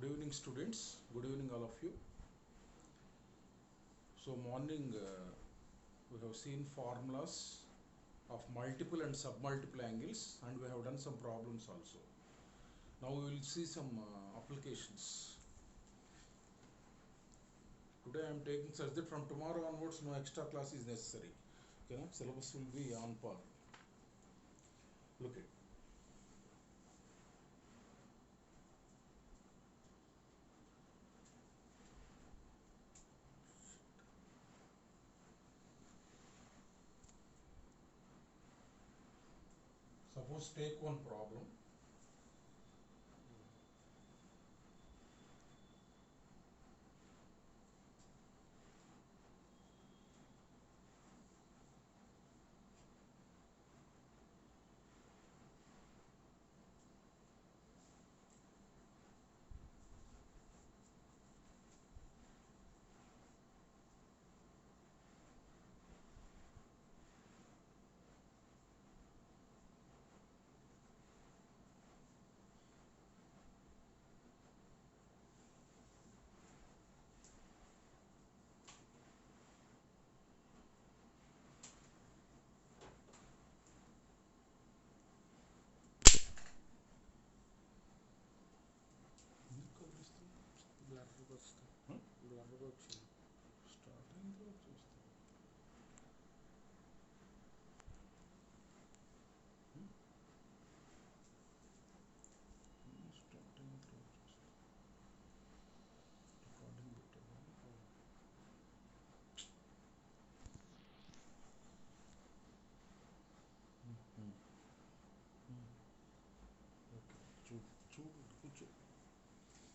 Good evening, students. Good evening, all of you. So, morning we have seen formulas of multiple and submultiple angles, and we have done some problems also. Now we will see some applications. Today I am taking such that from tomorrow onwards no extra class is necessary. Okay, no? Syllabus will be on par. Look at. Suppose take one problem. Starting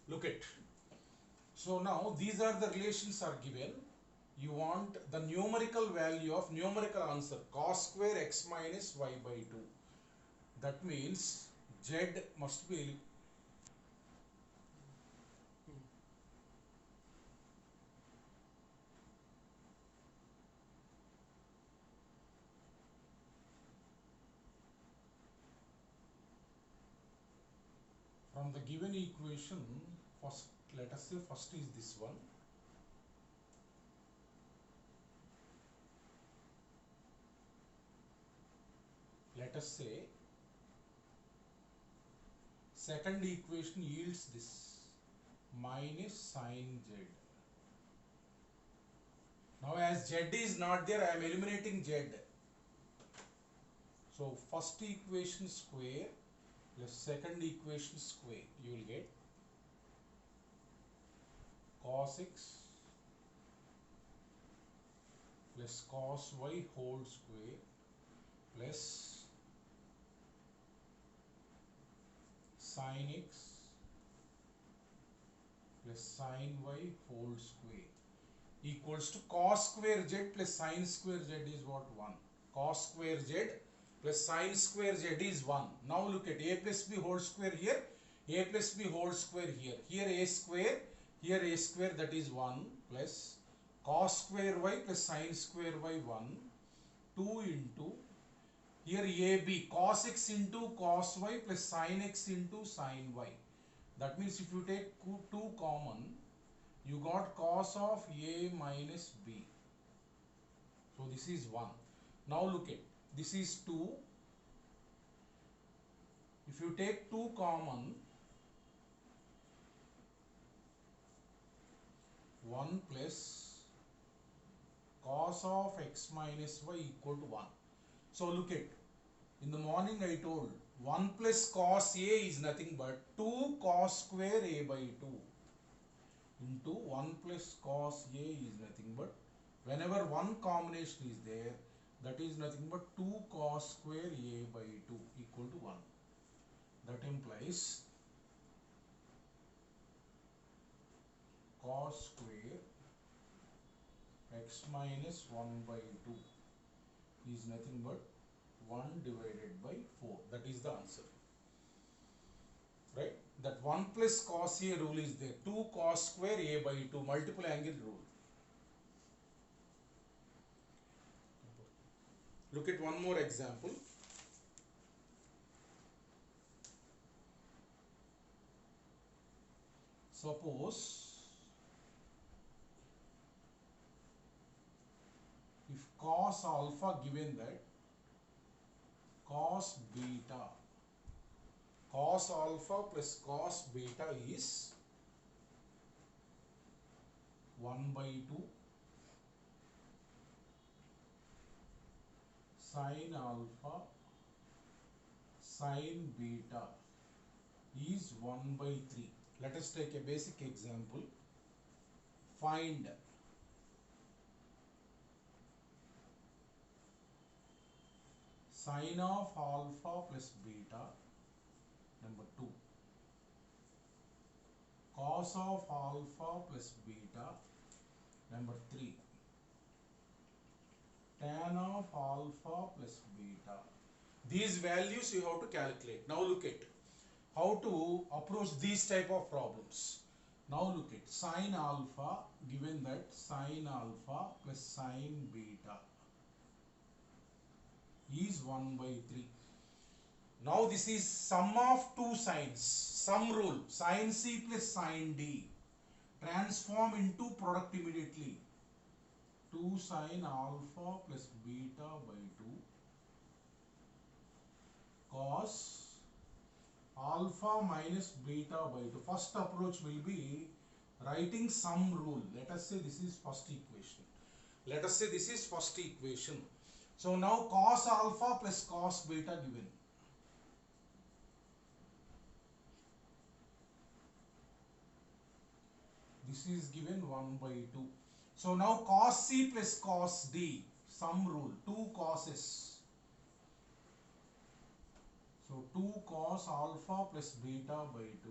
Look at. So now these are the relations are given. You want the numerical value of numerical answer cos square x minus y by 2. That means z must be from the given equation. First, let us say first is this one. Let us say second equation yields this minus sin z. Now as z is not there, I am eliminating z. So first equation square plus second equation square, you will get cos x plus cos y whole square plus sin x plus sin y whole square equals to cos square z plus sin square z is what? 1. Cos square z plus sin square z is 1. Now look at a plus b whole square here, a plus b whole square here, here a square, here a square, that is 1 plus cos square y plus sin square y 1, 2 into here ab cos x into cos y plus sin x into sin y. That means if you take 2 common, you got cos of a minus b. So this is 1. Now look at, this is 2. If you take 2 common, 1 plus cos of x minus y equal to 1. So look at, in the morning I told 1 plus cos a is nothing but 2 cos square a by 2 into 1 plus cos a is nothing but, whenever one combination is there, that is nothing but 2 cos square a by 2 equal to 1. That implies cos square x minus 1 by 2 is nothing but 1 divided by 4. That is the answer. Right? That 1 plus cos a rule is there. 2 cos square a by 2, multiple angle rule. Look at one more example. Suppose if cos alpha given that cos beta, cos alpha plus cos beta is 1 by 2 sin alpha sin beta is 1 by 3. Let us take a basic example. Find sin of alpha plus beta, number 2, cos of alpha plus beta, number 3, tan of alpha plus beta. These values you have to calculate. Now look at how to approach these type of problems. Now look at sin alpha, given that sin alpha plus sin beta is 1 by 3. Now this is sum of two sines. Sum rule, sin C plus sin D. Transform into product immediately. 2 sin alpha plus beta by 2 cos alpha minus beta by 2. First approach will be writing sum rule. Let us say this is first equation. Let us say this is first equation. So now cos alpha plus cos beta given. This is given 1 by 2. So now cos C plus cos D, sum rule, 2 cos's. So 2 cos alpha plus beta by 2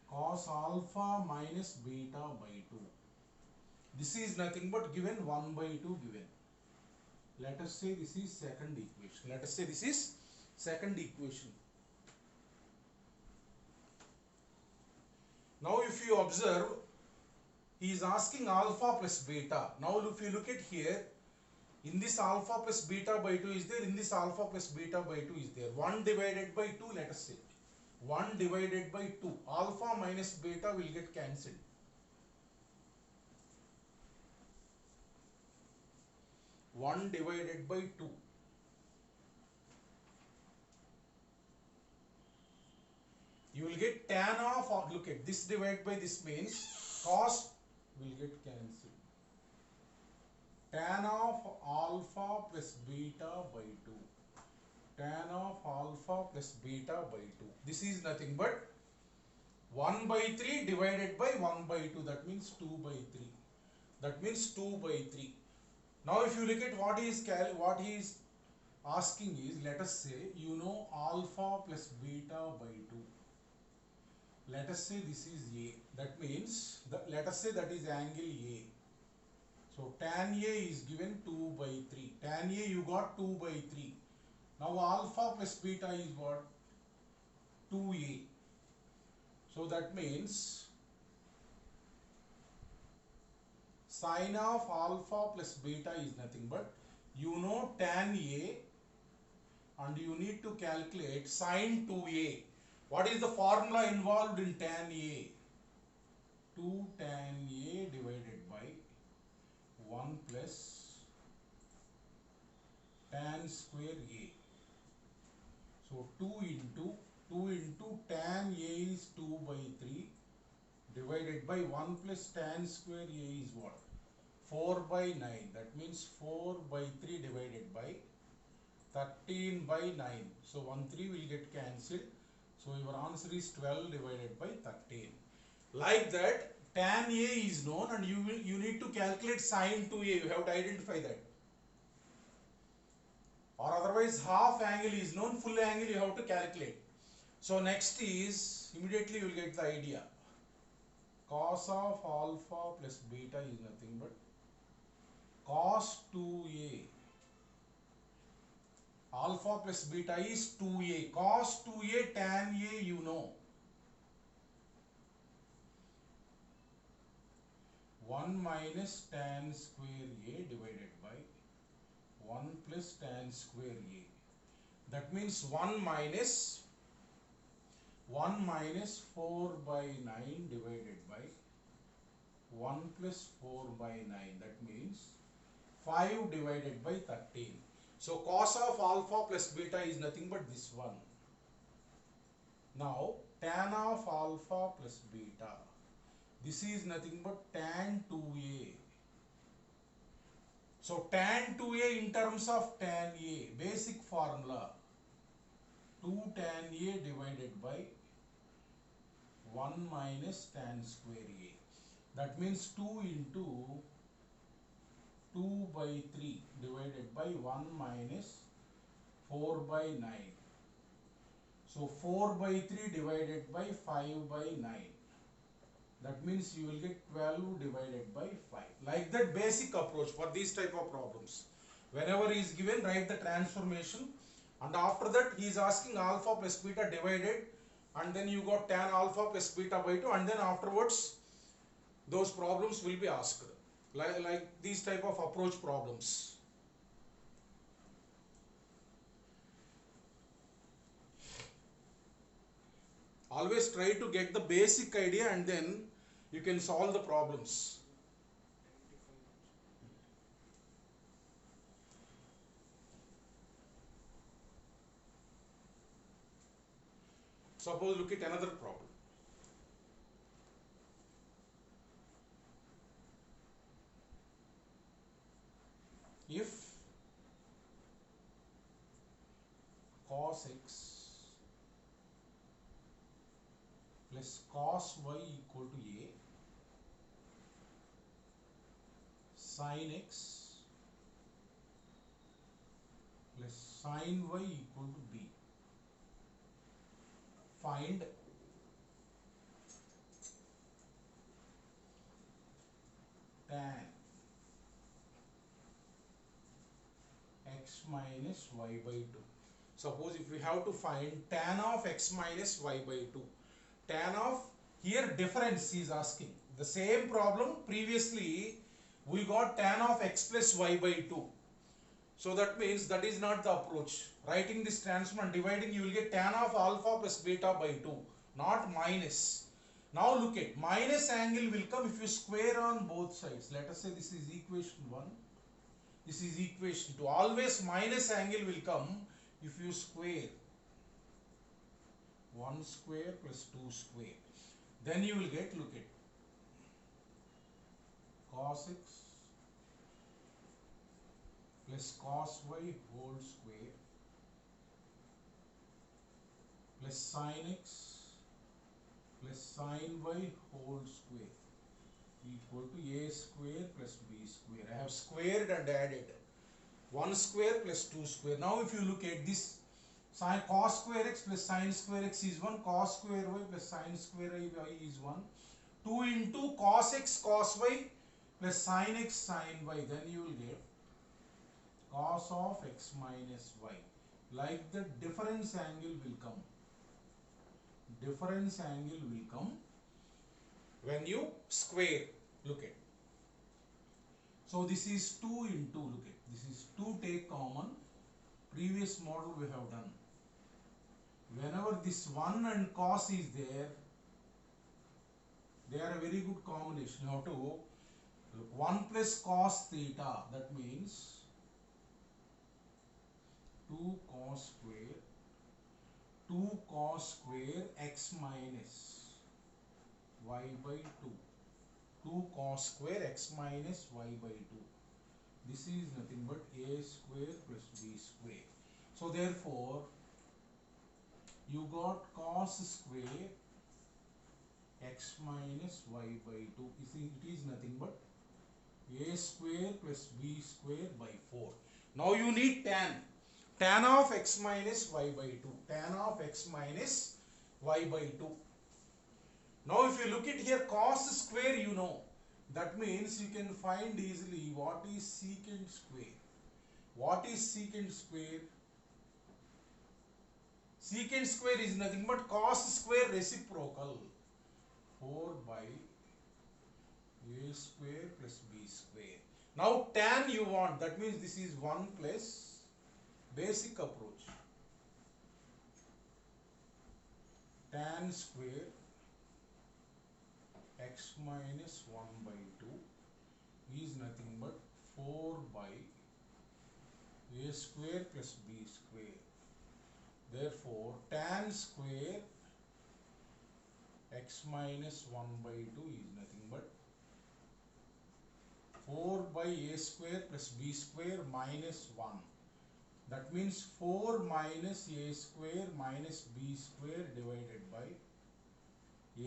cos alpha minus beta by 2. This is nothing but given 1 by 2 given. Let us say this is second equation. Let us say this is second equation. Now if you observe, he is asking alpha plus beta. Now if you look at here, in this alpha plus beta by 2 is there, in this alpha plus beta by 2 is there. 1 divided by 2, let us say. 1 divided by 2. Alpha minus beta will get cancelled. One divided by 2. You will get tan of, or look at this divided by this means cos will get cancelled. Tan of alpha plus beta by 2. Tan of alpha plus beta by 2. This is nothing but 1 by 3 divided by 1 by 2. That means 2 by 3. That means 2 by 3. Now if you look at what he is asking is, let us say you know alpha plus beta by 2. Let us say this is A. That means, let us say that is angle A. So tan A is given 2 by 3. Tan A you got 2 by 3. Now alpha plus beta is what? 2A. So that means sin of alpha plus beta is nothing but, you know tan A and you need to calculate sin 2A. What is the formula involved in tan A? 2 tan A divided by 1 plus tan square A. So 2 into tan A is 2 by 3 divided by 1 plus tan square A is what? 4 by 9. That means 4 by 3 divided by 13 by 9. So 1 3 will get cancelled. So your answer is 12 divided by 13. Like that, tan A is known and you need to calculate sin 2A. You have to identify that. Or otherwise half angle is known, full angle you have to calculate. So next is, immediately you will get the idea. Cos of alpha plus beta is nothing but cos 2A. Alpha plus beta is 2A. Cos 2A tan A you know. 1 minus tan square A divided by 1 plus tan square A. That means 1 1 minus 4 by 9 divided by 1 plus 4 by 9. That means 5 divided by 13. So cos of alpha plus beta is nothing but this one. Now tan of alpha plus beta, this is nothing but tan 2a. So tan 2a in terms of tan a, basic formula 2 tan a divided by 1 minus tan square a. That means 2 into 2 by 3 divided by 1 minus 4 by 9. So 4 by 3 divided by 5 by 9. That means you will get 12 divided by 5. Like that basic approach for these type of problems. Whenever he is given, write the transformation, and after that he is asking alpha plus beta divided, and then you got tan alpha plus beta by 2, and then afterwards those problems will be asked. Like these type of approach problems. Always try to get the basic idea and then you can solve the problems. Suppose look at another problem. If cos x plus cos y equal to a, sin x plus sin y equal to b, find tan x minus y by 2. Suppose if we have to find tan of x minus y by 2, tan of, here difference is asking. The same problem previously we got tan of x plus y by 2. So that means that is not the approach. Writing this transform and dividing, you will get tan of alpha plus beta by 2, not minus. Now look at, minus angle will come if you square on both sides. Let us say this is equation 1, this is equation 2. Always minus angle will come if you square 1 square plus 2 square. Then you will get, look at, cos x plus cos y whole square plus sin x plus sin y whole square equal to a square plus b square. I have squared and added 1 square plus 2 square. Now if you look at this, sin cos square x plus sin square x is 1, cos square y plus sin square y is 1. 2 into cos x cos y plus sin x sin y, then you will get cos of x minus y. Like the difference angle will come. Difference angle will come when you square. Look at. So this is 2 into, look at, this is 2 take common. Previous model we have done. Whenever this 1 and cos is there, they are a very good combination. You have to look, 1 plus cos theta, that means 2 cos square, 2 cos square x minus y by 2. 2 cos square x minus y by 2. This is nothing but a square plus b square. So therefore, you got cos square x minus y by 2. You see, it is nothing but a square plus b square by 4. Now you need tan. Tan of x minus y by 2. Tan of x minus y by 2. Now if you look at here, cos square you know. That means you can find easily what is secant square. What is secant square? Secant square is nothing but cos square reciprocal. 4 by a square plus b square. Now tan you want, that means this is 1 plus basic approach. tan square x minus 1 by 2 is nothing but 4 by a square plus b square. Therefore, tan square x minus 1 by 2 is nothing but 4 by a square plus b square minus 1. That means 4 minus a square minus b square divided by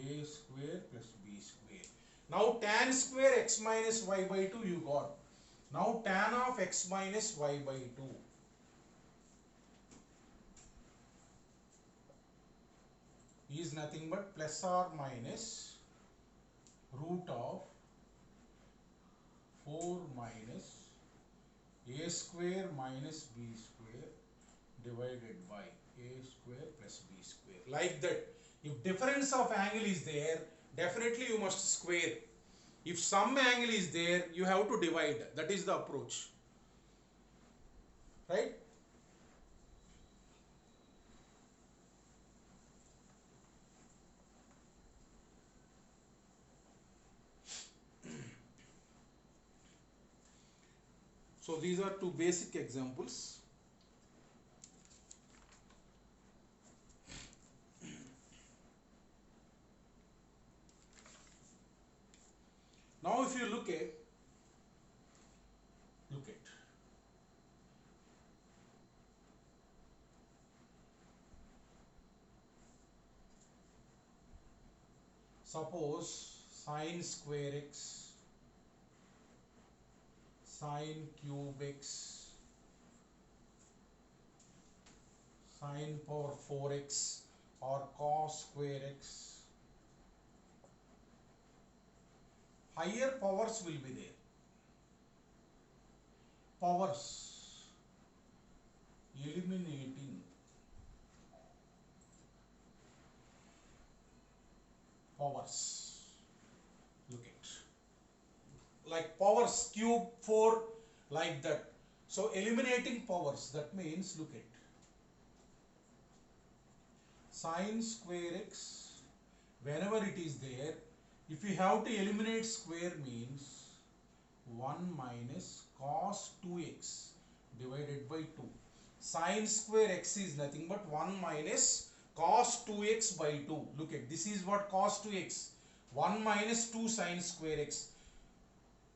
a square plus b square. Now tan square x minus y by 2 you got. Now tan of x minus y by 2. Is nothing but plus or minus root of 4 minus a square minus b square divided by a square plus b square. Like that. If difference of angle is there, definitely you must square. If some angle is there, you have to divide. That is the approach. Right? So these are two basic examples. Now if you look at suppose sine square x, sine cube x, sine power 4x or cos square x. Higher powers will be there. Powers eliminating powers. Look at like powers cube 4 like that. So eliminating powers, that means look at sine square x, whenever it is there, if you have to eliminate square means 1 minus cos 2x divided by 2. Sine square x is nothing but 1 minus cos 2x by 2. Look at this is what cos 2x, 1 minus 2 sine square x.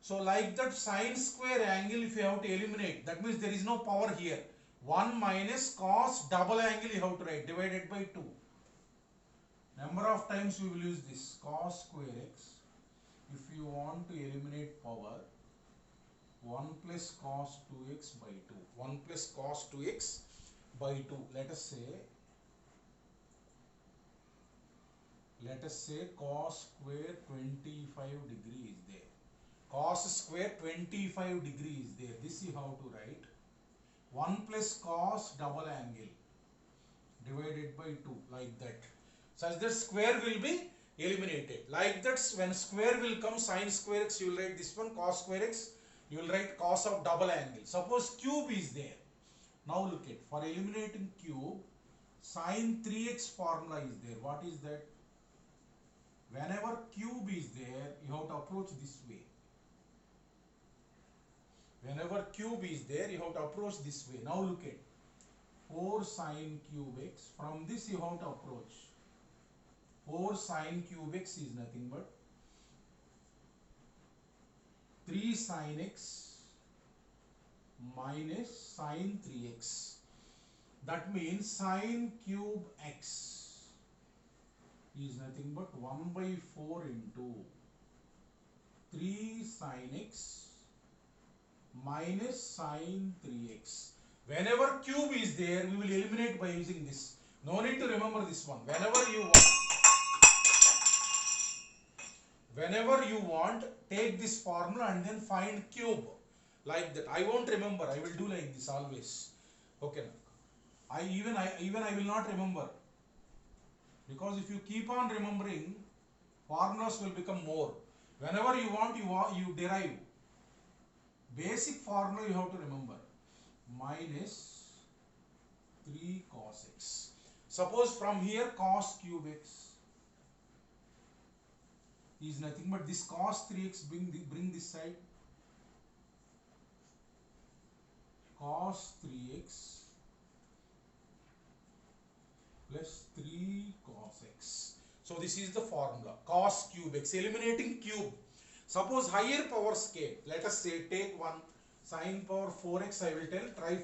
So like that sine square angle if you have to eliminate, that means there is no power here. 1 minus cos double angle you have to write divided by 2. Number of times we will use this cos square x. If you want to eliminate power, 1 plus cos 2x by 2. 1 plus cos 2x by 2. Let us say cos square 25 degree is there. Cos square 25 degree is there. This you have to write. 1 plus cos double angle divided by 2 like that. Such that square will be eliminated. Like that when square will come sine square x you will write this one, cos square x you will write cos of double angle. Suppose cube is there. Now look at, for eliminating cube, sine 3x formula is there. What is that? Whenever cube is there, you have to approach this way. Whenever cube is there, you have to approach this way. Now look at 4 sine cube x. From this you have to approach. 4 sine cube x is nothing but 3 sine x minus sine 3x. That means sine cube x is nothing but 1 by 4 into 3 sine x minus sine 3x. Whenever cube is there, we will eliminate by using this. No need to remember this one. Whenever you want, take this formula and then find cube. Like that. I won't remember. I will do like this always. Okay. I will not remember. Because if you keep on remembering, formulas will become more. Whenever you want, you derive. Basic formula you have to remember. Minus 3 cos x. Suppose from here cos cube x is nothing but this cos 3x, bring this side, cos 3x plus 3 cos x. So this is the formula, cos cube x, eliminating cube. Suppose higher powers came, let us say take one sin power 4x, I will tell, try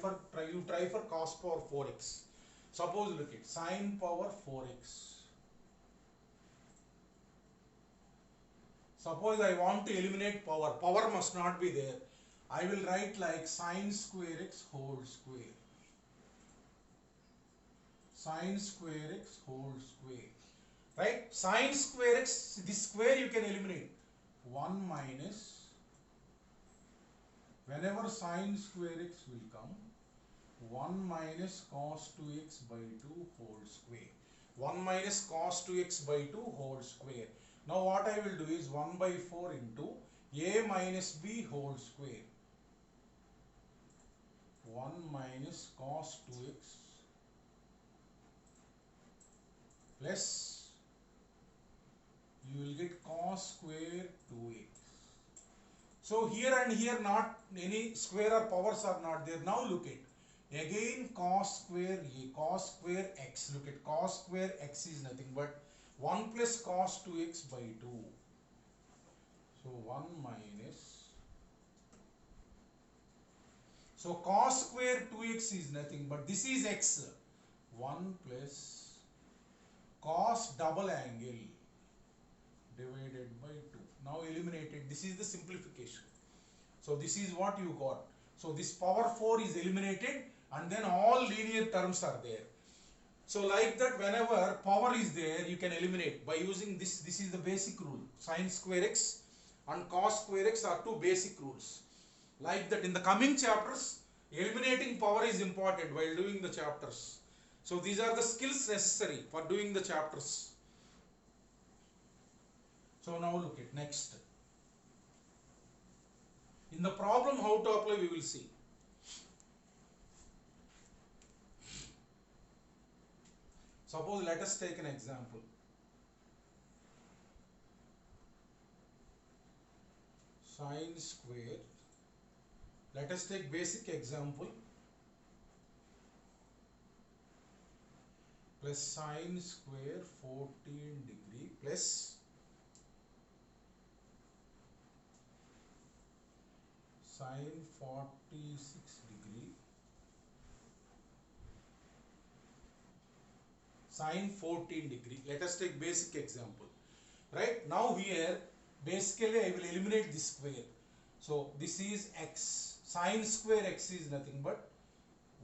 for cos power 4x. Suppose look at sin power 4x. Suppose I want to eliminate power, power must not be there. I will write like sin square x whole square. Sin square x whole square. Right? Sin square x, this square you can eliminate. 1 minus, whenever sin square x will come, 1 minus cos 2x by 2 whole square. 1 minus cos 2x by 2 whole square. Now what I will do is 1 by 4 into a minus b whole square. 1 minus cos 2x plus, you will get cos square 2x. So here and here not any square or powers are not there. Now look at again cos square a, cos square x. Look at cos square x is nothing but 1 plus cos 2x by 2. So 1 minus. So cos square 2x is nothing but this is x. 1 plus cos double angle divided by 2. Now eliminated. This is the simplification. So this is what you got. So this power 4 is eliminated and then all linear terms are there. So like that, whenever power is there, you can eliminate by using this. This is the basic rule. Sin square x and cos square x are two basic rules. Like that, in the coming chapters, eliminating power is important while doing the chapters. So these are the skills necessary for doing the chapters. So now look at next. In the problem how to apply, we will see. Suppose let us take an example. Sin square. Let us take basic example. Plus sin square 14 degree plus sin 46 degree sin 14 degree. Let us take basic example. Right? Now here basically I will eliminate this square. So this is x. Sin square x is nothing but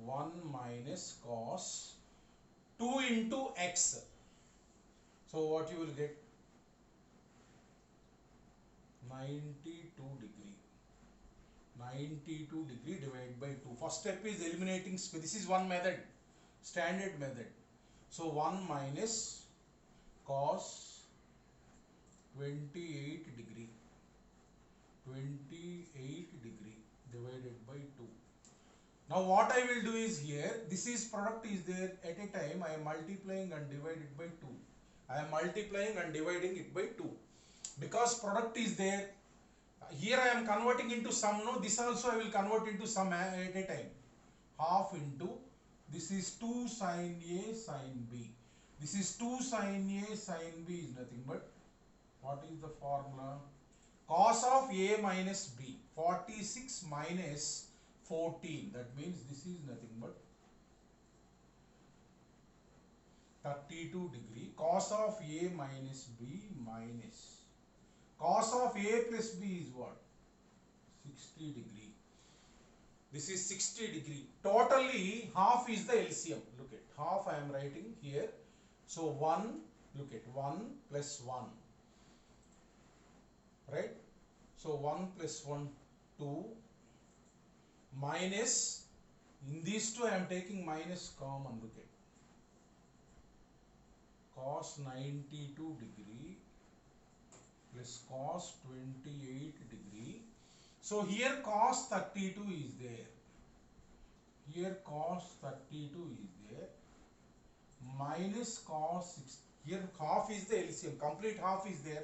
1 minus cos 2 into x. So what you will get? 92 degree. 92 degree divided by 2. First step is eliminating square. This is one method, standard method. So 1 minus cos 28 degree. 28 degree divided by 2. Now what I will do is here, this is product is there, at a time I am multiplying and divided by 2. I am multiplying and dividing it by 2. Because product is there, here I am converting into sum, no, this also I will convert into sum at a time. Half into, this is 2 sin A sin B. This is 2 sin A sin B is nothing but, what is the formula? Cos of A minus B. 46 minus 14. That means this is nothing but 32 degree. Cos of A minus B minus cos of A plus B is what? 60 degree. This is 60 degree. Totally half is the LCM. Look at half I am writing here. So 1, look at 1 plus 1. Right? So 1 plus 1, 2 minus, in these two I am taking minus common, look at cos 92 degree plus cos 28 degree. So here cos 32 is there. Here cos 32 is there. minus cos 6. Here half is the LCM, complete half is there.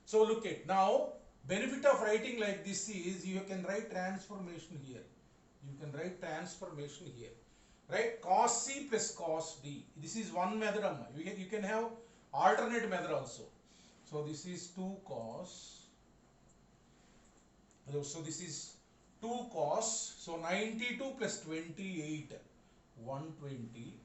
So look at now, benefit of writing like this is you can write transformation here. You can write transformation here. Right? Cos C plus cos D. This is one method. You can have alternate method also. So this is 2 cos. So this is 2 cos. So 92 plus 28. 120.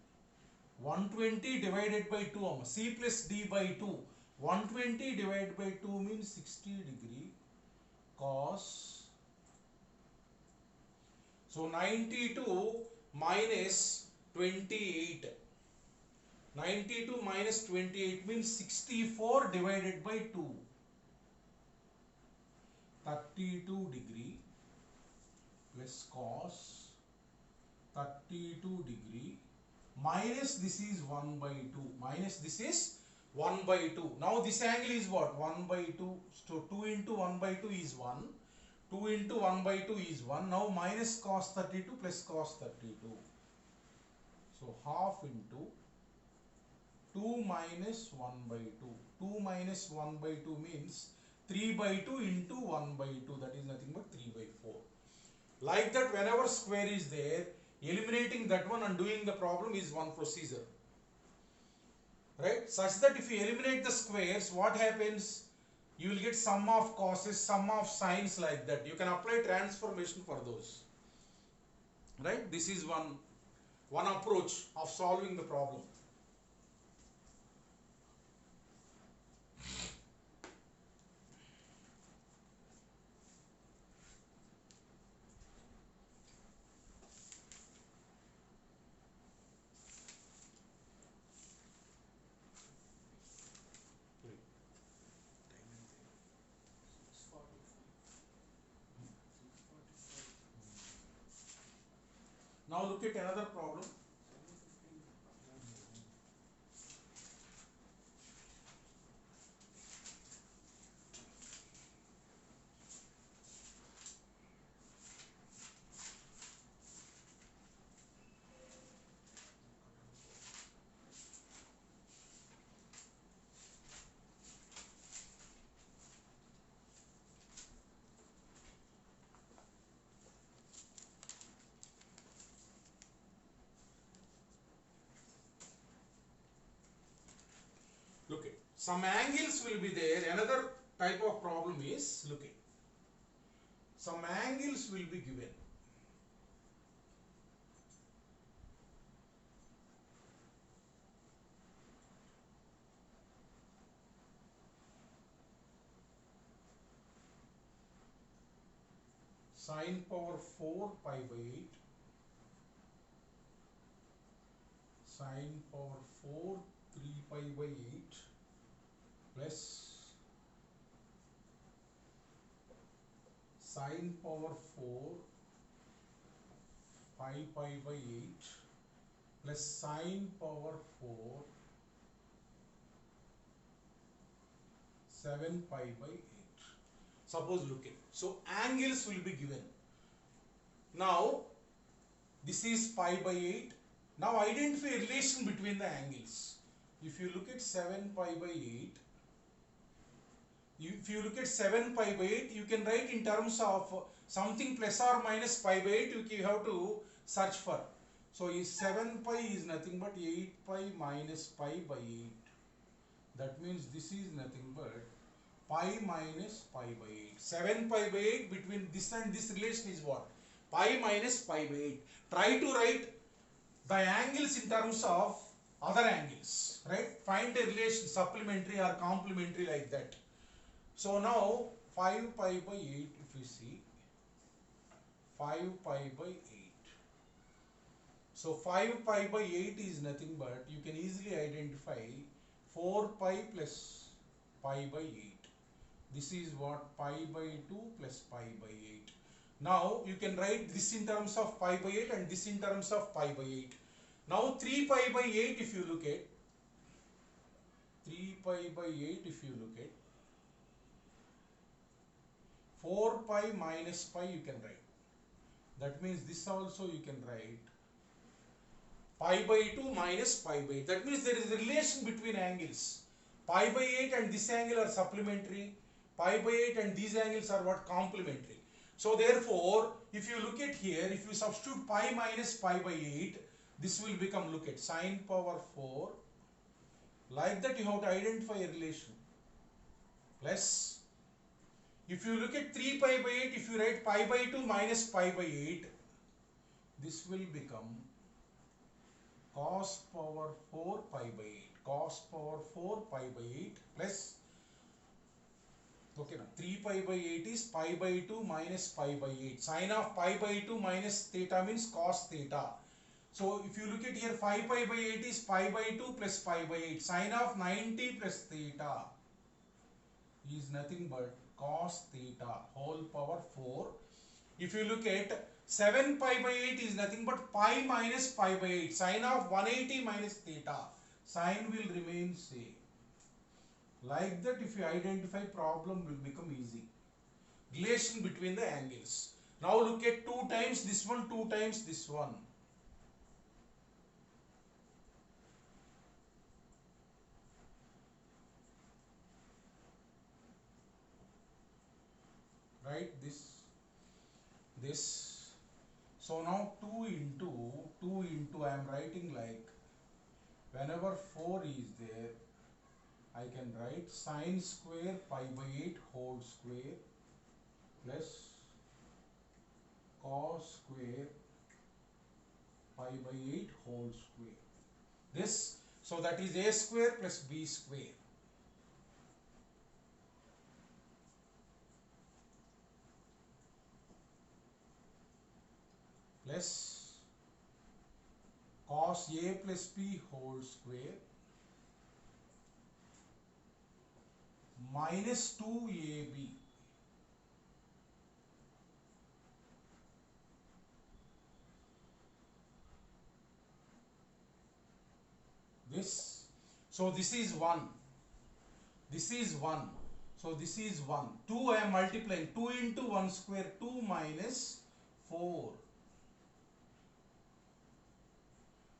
120 divided by 2. C plus D by 2. 120 divided by 2 means 60 degree cos. So 92 minus 28. 92 minus 28 means 64 divided by 2. 32 degree plus cos 32 degree minus this is 1 by 2. Minus this is 1 by 2. Now this angle is what? 1 by 2. So 2 into 1 by 2 is 1. 2 into 1 by 2 is 1. Now minus cos 32 plus cos 32. So half into 2 minus 1 by 2. 2 minus 1 by 2 means 3 by 2 into 1 by 2. That is nothing but 3 by 4. Like that, whenever square is there, eliminating that one and doing the problem is one procedure. Right? Such that if you eliminate the squares, what happens? You will get sum of causes, sum of sines, like that. You can apply transformation for those. Right? This is one approach of solving the problem. Now look at another problem. Look at some angles will be there. Another type of problem is, look at some angles will be given. Sine power 4 pi by 8, sine power 4 3 pi by 8 plus sine power 4 5 pi by 8 plus sine power 4 7 pi by 8. Suppose look at, so angles will be given. Now this is pi by 8. Now identify a relation between the angles. If you look at 7 pi by 8, if you look at 7 pi by 8, you can write in terms of something plus or minus pi by 8, you have to search for. So 7 pi is nothing but 8 pi minus pi by 8. That means this is nothing but pi minus pi by 8. 7 pi by 8, between this and this relation is what? Pi minus pi by 8. Try to write the angles in terms of other angles, right? Find a relation, supplementary or complementary, like that. So now 5 pi by 8, if you see 5 pi by 8. So 5 pi by 8 is nothing but, you can easily identify 4 pi plus pi by 8. This is what? Pi by 2 plus pi by 8. Now you can write this in terms of pi by 8 and this in terms of pi by 8. Now 3 pi by 8, if you look at 3 pi by 8, if you look at 4 pi minus pi, you can write. That means this also you can write pi by 2 minus pi by 8. That means there is a relation between angles. Pi by 8 and this angle are supplementary. Pi by 8 and these angles are what? Complementary. So therefore, if you look at here, if you substitute pi minus pi by 8, this will become, look at, sine power 4. Like that you have to identify a relation. Plus, if you look at 3 pi by 8, if you write pi by 2 minus pi by 8, this will become cos power 4 pi by 8. Cos power 4 pi by 8 plus, okay, now 3 pi by 8 is pi by 2 minus pi by 8. Sine of pi by 2 minus theta means cos theta. So if you look at here, 5 pi by 8 is pi by 2 plus pi by 8. Sine of 90 plus theta is nothing but cos theta whole power 4. If you look at 7 pi by 8 is nothing but pi minus pi by 8. Sine of 180 minus theta. Sine will remain same. Like that, if you identify, problem will become easy. Relation between the angles. Now look at 2 times this one, 2 times this one. Right, this. So now 2 into I am writing like, whenever 4 is there, I can write sine square pi by 8 whole square plus cos square pi by 8 whole square. This, so that is a square plus b square. Plus cos a plus b whole square minus 2ab. This, so this is 1. This is 1. So this is 1. 2 I am multiplying. 2 into 1 square, 2 minus 4.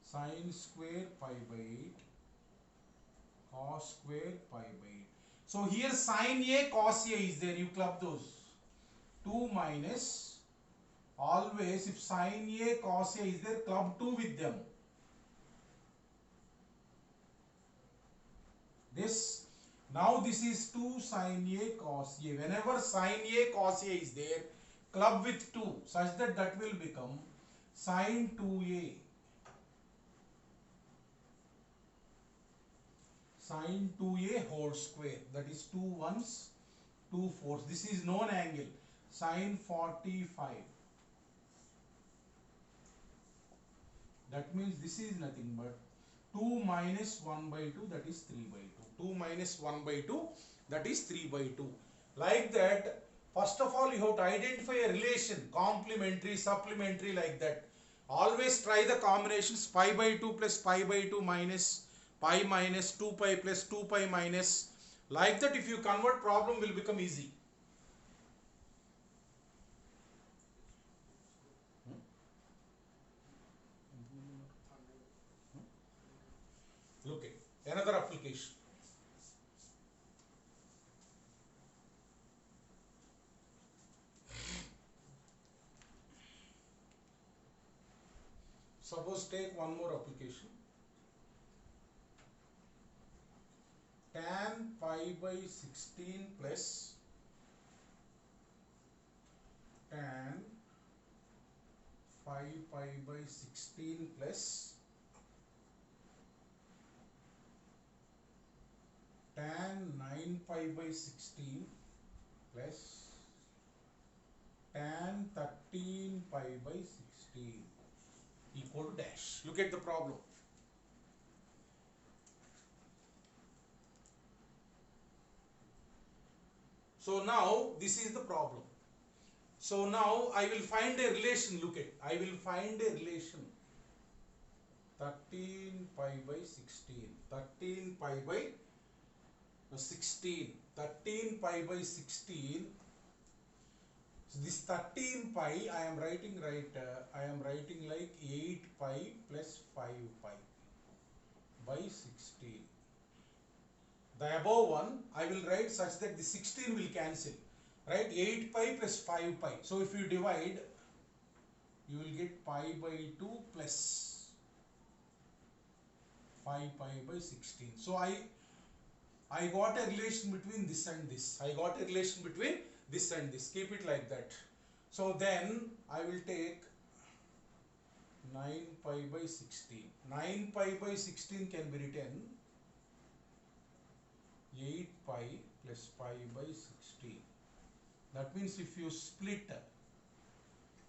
Sine square pi by 8 cos square pi by 8. So here sine a cos a is there, you club those. 2 minus, always if sine a cos a is there, club 2 with them. This, now this is 2 sine a cos a. Whenever sine a cos a is there, club with 2 such that that will become sine 2a. Sine 2a whole square, that is 2 ones, 2 fours. This is known angle, sine 45. That means this is nothing but 2 minus 1 by 2, that is 3 by 2. 2 minus 1 by 2, that is 3 by 2. Like that, first of all you have to identify a relation, complementary, supplementary, like that. Always try the combinations, pi by 2 plus pi by 2 minus pi minus 2 pi plus 2 pi minus. Like that, if you convert, problem will become easy. Look at another application. Suppose take one more application. Tan pi by 16 plus tan 5 pi by 16 plus tan 9 pi by 16 plus tan 13 pi by 16 equal to dash. Look at the problem. So now this is the problem. So now I will find a relation. Look at, I will find a relation. 13 pi by 16. 13 pi by 16. 13 pi by 16 So this 13 pi I am writing I am writing like 8 pi plus 5 pi by 16. The above one I will write such that the 16 will cancel. Right? 8 pi plus 5 pi. So if you divide, you will get pi by 2 plus 5 pi by 16. So I got a relation between this and this. I got a relation between this and this. Keep it like that. So then I will take 9 pi by 16. 9 pi by 16 can be written 8 pi plus pi by 16. That means if you split,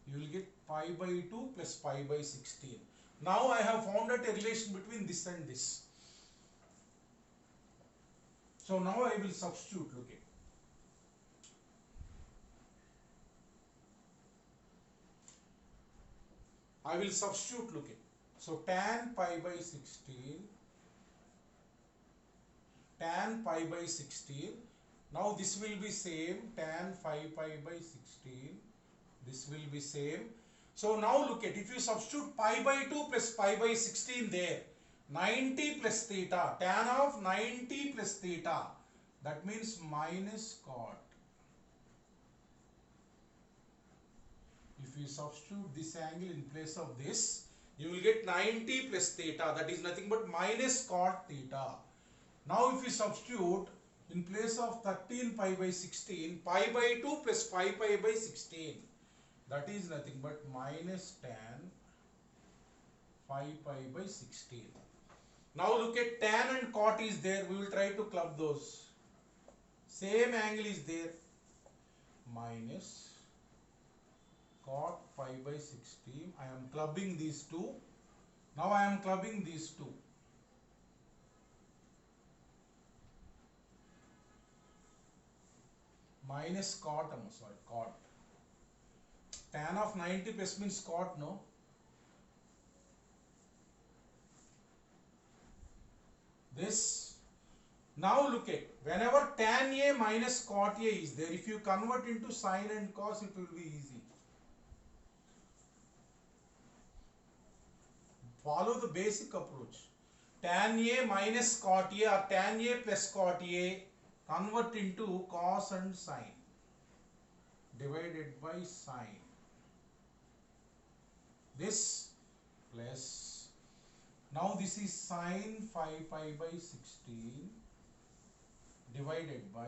you will get pi by 2 plus pi by 16. Now I have found out a relation between this and this. So now I will substitute, look at. I will substitute, look at. So tan pi by 16, tan pi by 16. Now this will be same, tan 5 pi by 16. This will be same. So now look at, if you substitute pi by 2 plus pi by 16 there, 90 plus theta, tan of 90 plus theta, that means minus cot. If you substitute this angle in place of this, you will get 90 plus theta, that is nothing but minus cot theta. Now if you substitute in place of 13 pi by 16, pi by 2 plus 5 pi by 16, that is nothing but minus tan 5 pi by 16. Now look at, tan and cot is there, we will try to club those. Same angle is there, minus cot pi by 16. I am clubbing these two. Now I am clubbing these two. Minus cot, I'm sorry, cot. Tan of 90 plus means cot, no? This. Now look at, whenever tan A minus cot A is there, if you convert into sine and cos, it will be easy. Follow the basic approach. Tan A minus cot A or tan A plus cot A, convert into cos and sine divided by sine. This plus, now this is sine 5 pi by 16 divided by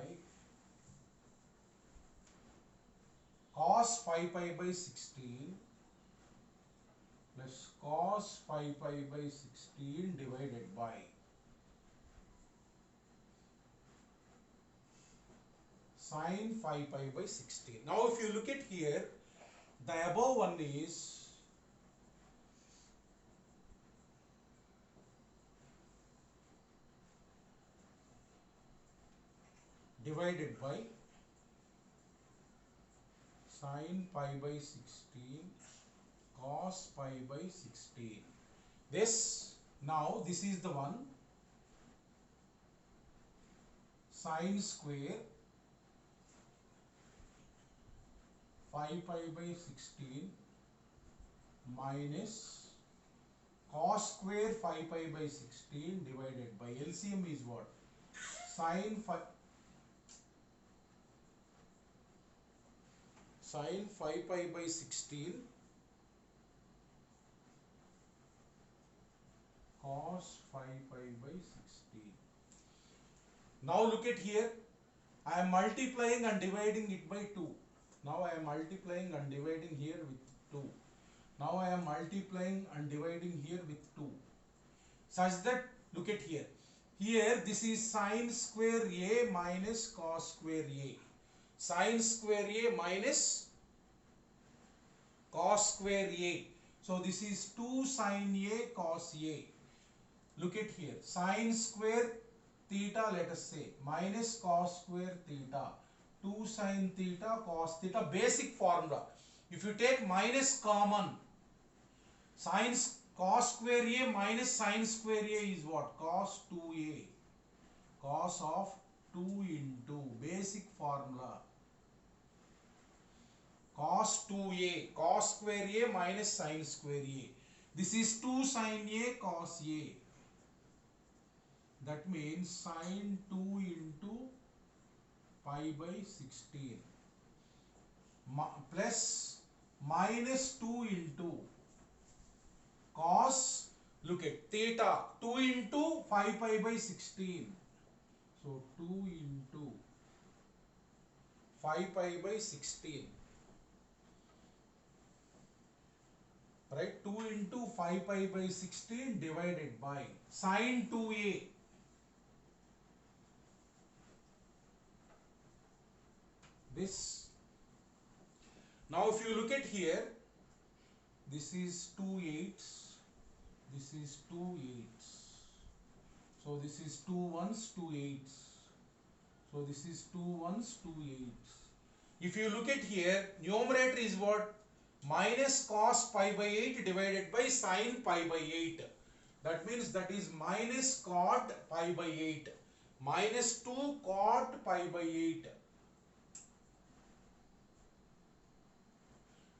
cos 5 pi by 16 plus cos 5 pi by 16 divided by sine 5 pi by 16. Now if you look at here, the above one is divided by sine pi by 16 cos pi by 16. This, now this is the one, sine square 5 pi by 16 minus cos square 5 pi by 16 divided by LCM is what? Sine 5 pi by 16 cos 5 pi by 16. Now look at here, I am multiplying and dividing it by 2. Now I am multiplying and dividing here with 2. Now I am multiplying and dividing here with 2. Such that, look at here. Here this is sine square A minus cos square A. Sine square A minus cos square A. So this is 2 sine A cos A. Look at here. Sine square theta, let us say, minus cos square theta. 2 sine theta cos theta, basic formula. If you take minus common, sine cos square A minus sine square A is what? Cos 2A. Cos of 2 into basic formula. cos 2a, cos square a minus sin square a. This is 2 sin a cos a. That means sin 2 into pi by 16 plus minus 2 into cos, look at theta, 2 into 5 pi by 16. So 2 into 5 pi by 16. Right? 2 into 5 pi by 16 divided by sin 2a. This. Now if you look at here, this is 2 eighths, this is 2 eighths. So this is 2 ones, 2 eighths. So this is 2 ones, 2 eighths. If you look at here, numerator is what? Minus cos pi by 8 divided by sin pi by 8. That means that is minus cot pi by 8. Minus 2 cot pi by 8.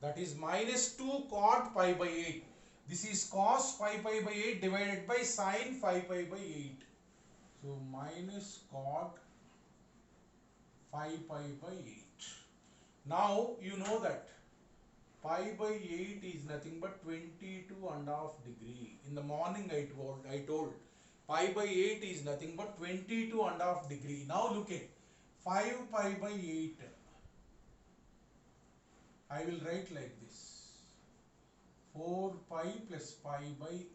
That is minus 2 cot pi by 8. This is cos 5 pi by 8 divided by sin 5 pi by 8. So minus cot 5 pi by 8. Now you know that pi by 8 is nothing but 22.5 degree. In the morning I told pi by 8 is nothing but 22.5 degree. Now look at 5 pi by 8. I will write like this. 4 pi plus pi by 8.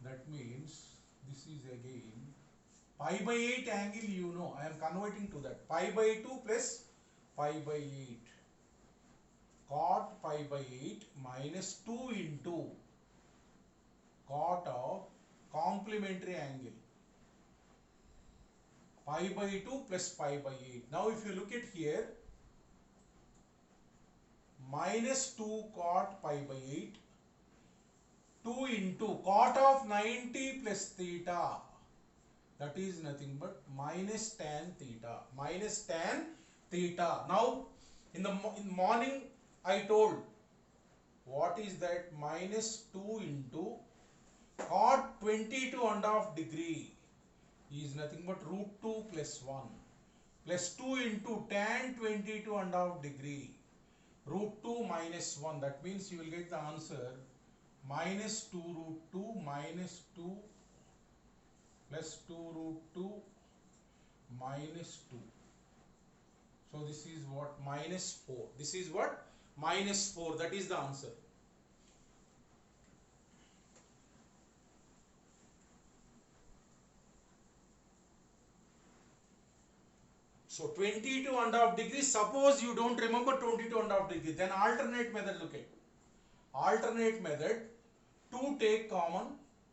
That means this is again pi by 8 angle, you know. I am converting to that. Pi by 2 plus pi by 8. Cot pi by 8 minus 2 into cot of complementary angle. Pi by 2 plus pi by 8. Now if you look at here, minus 2 cot pi by 8, 2 into cot of 90 plus theta, that is nothing but minus tan theta, minus tan theta. Now in the morning I told what is that? Minus 2 into cot 22.5 degree is nothing but root 2 plus 1 plus 2 into tan 22.5 degree root 2 minus 1. That means you will get the answer minus 2 root 2 minus 2 plus 2 root 2 minus 2. So this is what? Minus 4. This is what? Minus 4. That is the answer. So 22.5 degrees. Suppose you don't remember 22.5 degrees, then alternate method. Look at alternate method. 2 take common.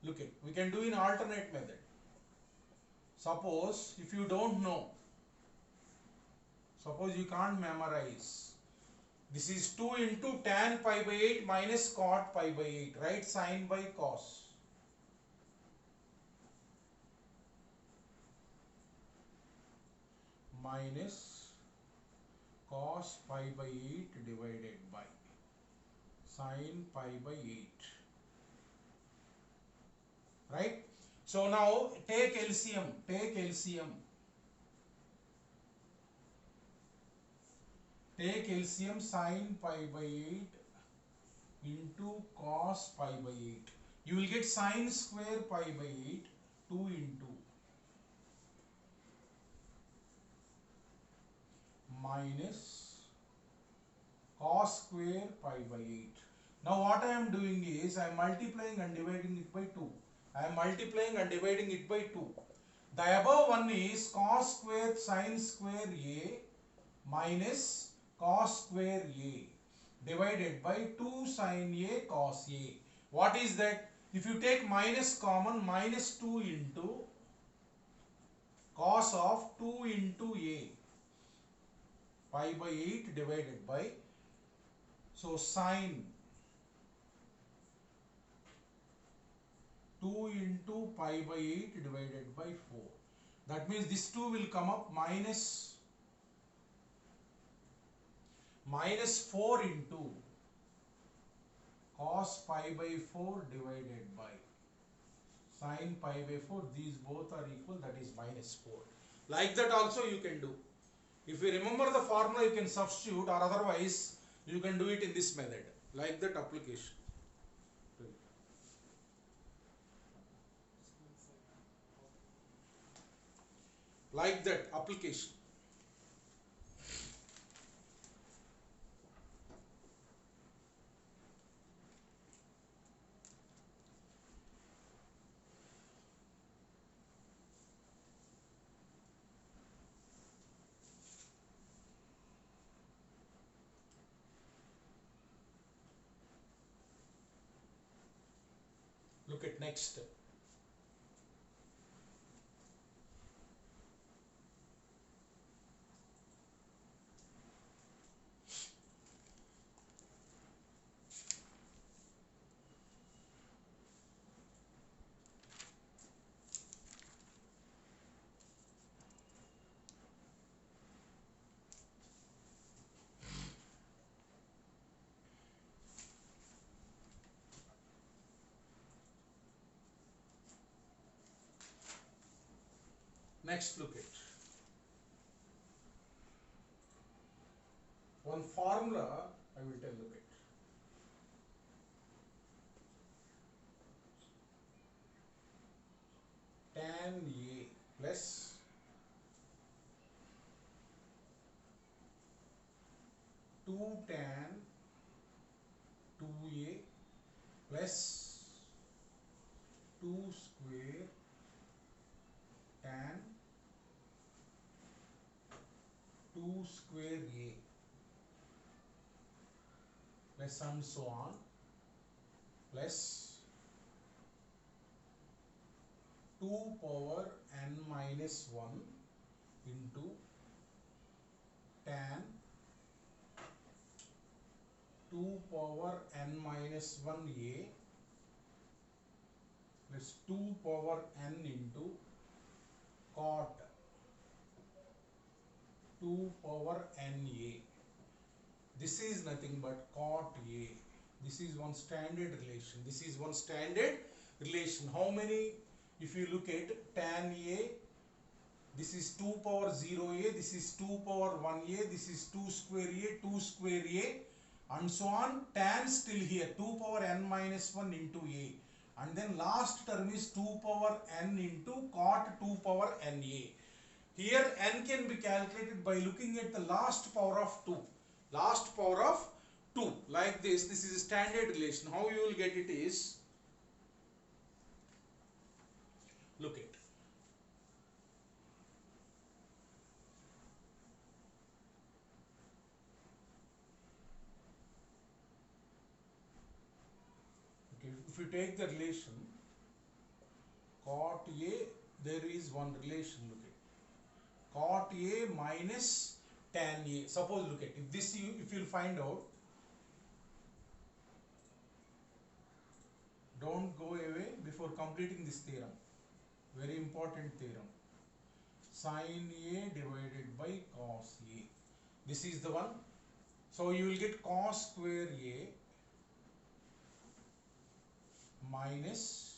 Look at, we can do in alternate method. Suppose if you don't know, suppose you can't memorize, this is 2 into tan pi by 8 minus cot pi by 8. Write sin by cos. Minus cos pi by 8 divided by sin pi by 8. Right? So now take LCM. Take LCM. Take LCM. Sin pi by 8 into cos pi by 8. You will get sin square pi by 8. 2 into minus cos square pi by 8. Now what I am doing is I am multiplying and dividing it by 2. I am multiplying and dividing it by 2. The above one is cos square sin square a minus cos square a divided by 2 sin a cos a. What is that? If you take minus common, minus 2 into cos of 2 into a pi by 8 divided by, so sin 2 into pi by 8 divided by 4. That means this 2 will come up minus minus 4 into cos pi by 4 divided by sin pi by 4. These both are equal, that is minus 4. Like that also you can do. If you remember the formula, you can substitute, or otherwise you can do it in this method. Like that application. Like that application. Look at next. Next, look at one formula. I will tell. Look at tan A plus 2 tan 2A plus 2 square tan 2 square A plus and so on, plus 2 power n minus 1 into tan 2 power n minus 1 A plus 2 power n into cot 2 power n A. This is nothing but cot A. This is one standard relation. This is one standard relation. How many? If you look at tan A, this is 2 power 0 A, this is 2 power 1 A, this is 2 square A, 2 square A, and so on. Tan still here, 2 power n minus 1 into A. And then last term is 2 power n into cot 2 power n A. Here n can be calculated by looking at the last power of 2. Last power of 2. Like this. This is a standard relation. How you will get it is, look at. Okay, if you take the relation cot A, there is one relation. Look at cot A minus tan A. Suppose, look at, if this if you will find out, don't go away before completing this theorem. Very important theorem. Sin A divided by cos A. This is the one. So you will get cos square A minus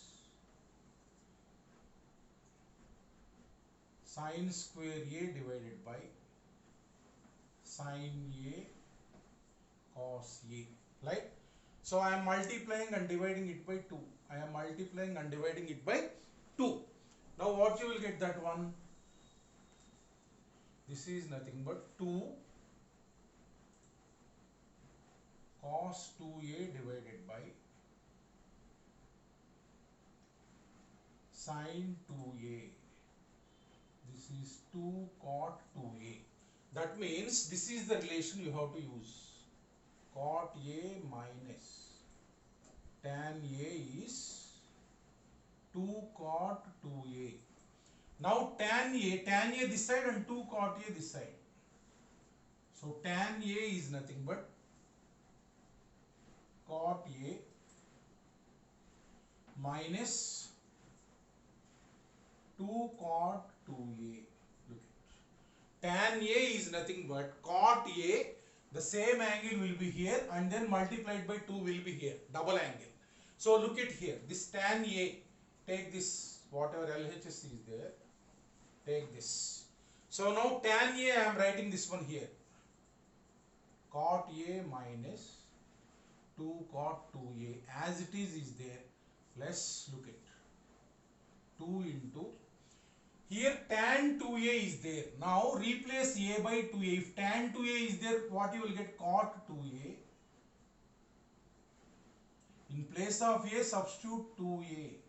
sin square A divided by sin A cos A. Like, so I am multiplying and dividing it by 2. I am multiplying and dividing it by 2. Now what you will get, that one? This is nothing but 2 cos 2A divided by sin 2A. This is 2 cot 2A. That means this is the relation you have to use. Cot A minus tan A is 2 cot 2A. Now tan A this side and 2 cot A this side. So tan A is nothing but cot A minus 2 cot 2A. Look at, tan A is nothing but cot A The same angle will be here and then multiplied by 2 will be here, double angle. So look at here, this tan A, take this, whatever LHS is there, take this. So now tan A, I am writing this one here, cot A minus 2 cot 2A as it is there, plus look at 2 into, here tan 2A is there. Now replace A by 2A. If tan 2A is there, what you will get? Cot 2A. In place of A, substitute 2A.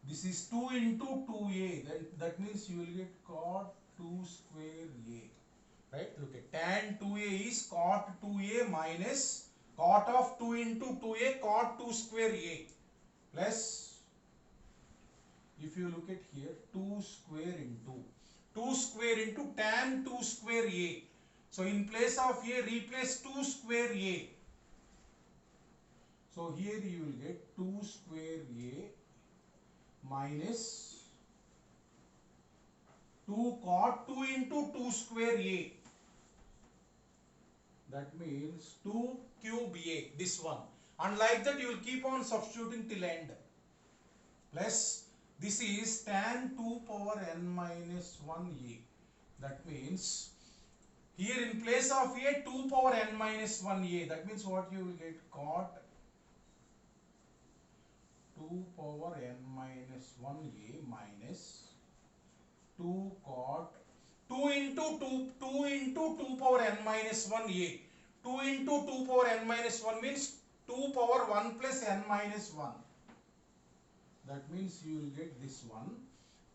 This is 2 into 2A. Then that means you will get cot 2 square A. Right? Look at tan 2A is cot 2A minus cot of 2 into 2A, cot 2 square A, plus, if you look at here, 2 square into tan 2 square A. So in place of A, replace 2 square A. So here you will get 2 square A minus 2 cot 2 into 2 square A. That means 2 cube A, this one. And like that you will keep on substituting till end. Plus, this is tan 2 power n minus 1A. That means, here in place of A, 2 power n minus 1A. That means what you will get? Cot 2 power n minus 1A minus 2 cot 2 into 2 power n minus 1A. 2 into 2 power n minus 1 means 2 power 1 plus n minus 1. That means you will get this one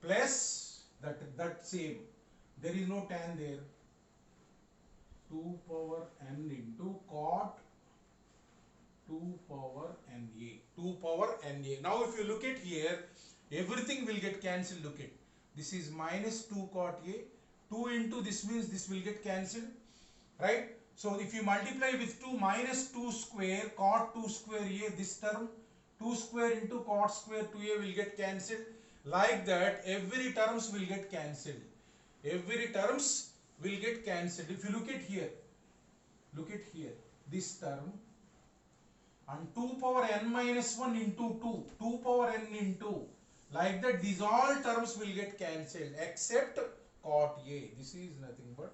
plus that same. There is no tan there. 2 power n into cot 2 power na. 2 power na. Now if you look at here, everything will get cancelled. Look at, this is minus 2 cot a. 2 into this means this will get cancelled, right? So if you multiply with 2, minus 2 square cot 2 square a, this term 2 square into cot square 2a will get cancelled. Like that, every terms will get cancelled. Every terms will get cancelled. If you look at here, this term and 2 power n minus 1 into 2, 2 power n into, like that these all terms will get cancelled except cot a. This is nothing but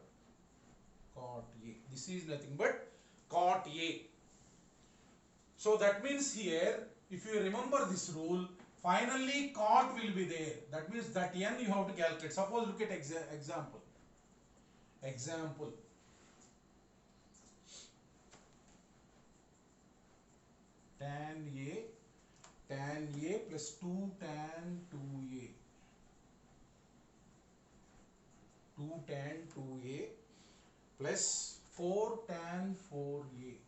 cot a. This is nothing but cot a. So that means here, if you remember this rule, finally cot will be there. That means that n you have to calculate. Suppose look at example. Tan A plus 2 tan 2A. 2 tan 2A plus 4 tan 4A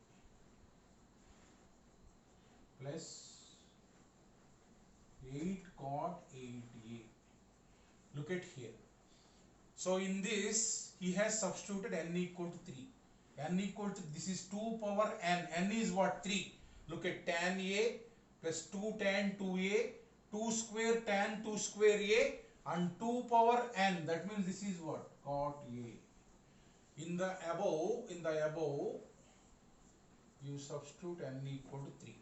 plus 8 cot 8A. Look at here. So in this, he has substituted n equal to 3. N equal to, this is 2 power n. N is what? 3. Look at tan A plus 2 tan 2A, 2 square tan 2 square A and 2 power n. That means this is what? Cot A. In the above, you substitute n equal to 3.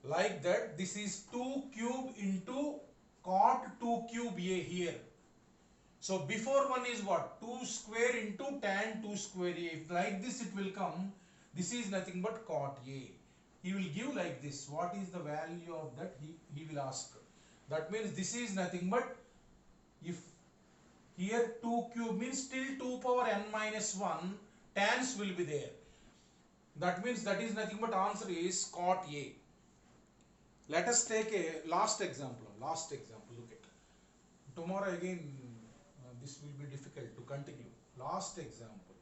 Like that, this is 2 cube into cot 2 cube A here. So before one is what? 2 square into tan 2 square A. If like this it will come, this is nothing but cot A. He will give like this. What is the value of that? He will ask. That means this is nothing but, if here 2 cube means still 2 power n minus 1, tans will be there. That means that is nothing but answer is cot A. Let us take a last example. Look at. Tomorrow again this will be difficult to continue. Last example.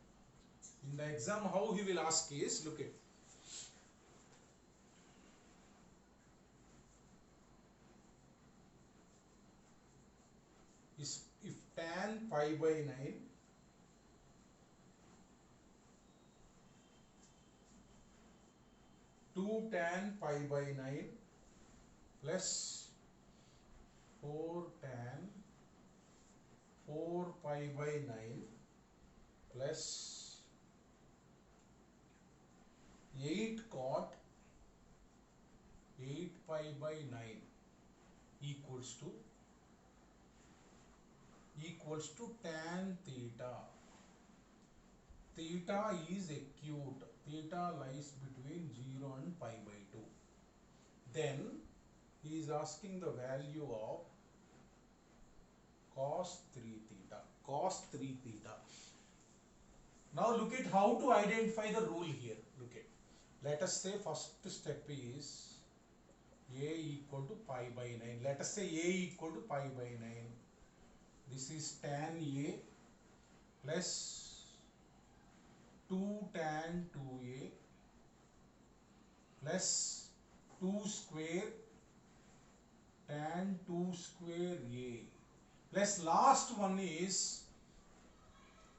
In the exam, how he will ask is, look at. If tan pi by 9 2 tan pi by 9 plus 4 tan 4 pi by 9 plus 8 cot 8 pi by 9 equals to tan theta. Theta is acute. Theta lies between 0 and pi by 2. Then he is asking the value of cos 3 theta. Cos 3 theta. Now look at how to identify the rule here. Look at. Let us say first step is a equal to pi by 9. Let us say a equal to pi by 9. This is tan a plus 2 tan 2a plus 2 square tan 2 square a plus last one is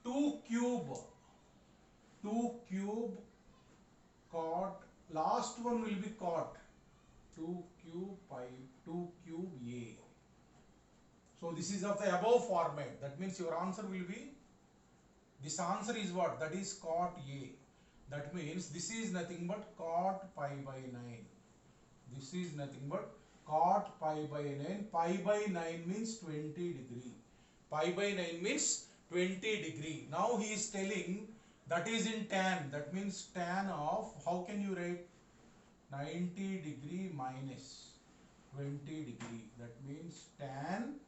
2 cube cot, last one will be cot 2 cube a. So this is of the above format. That means your answer will be, this answer is what? That is cot a. That means this is nothing but cot pi by 9. This is nothing but cot pi by 9. Pi by 9 means 20 degree. Pi by 9 means 20 degree. Now he is telling that is in tan. That means tan of, how can you write? 90 degree minus 20 degree. That means tan,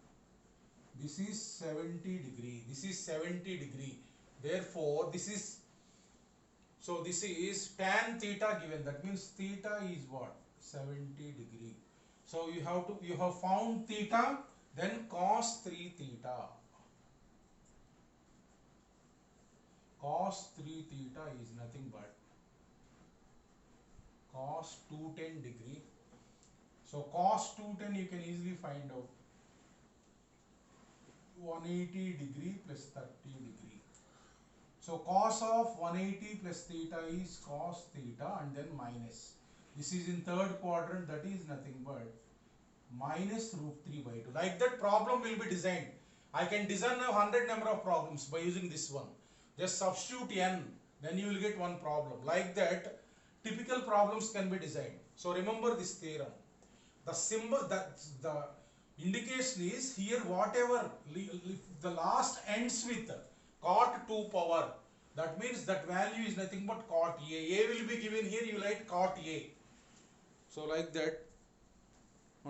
this is 70 degree. This is 70 degree. Therefore, this is, so this is tan theta given. That means theta is what? 70 degree. So you have found theta, then cos 3 theta. Cos 3 theta is nothing but cos 210 degree. So cos 210 you can easily find out. 180 degree plus 30 degree. So cos of 180 plus theta is cos theta and then minus. This is in third quadrant, that is nothing but minus root 3 by 2. Like that problem will be designed. I can design a 100 number of problems by using this one. Just substitute n, then you will get one problem. Like that, typical problems can be designed. So remember this theorem. The symbol, that the indication is here, whatever the last ends with cot 2 power, that means that value is nothing but cot a. A will be given here, you write cot a. So like that.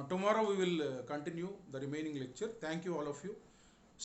Tomorrow we will continue the remaining lecture. Thank you all of you.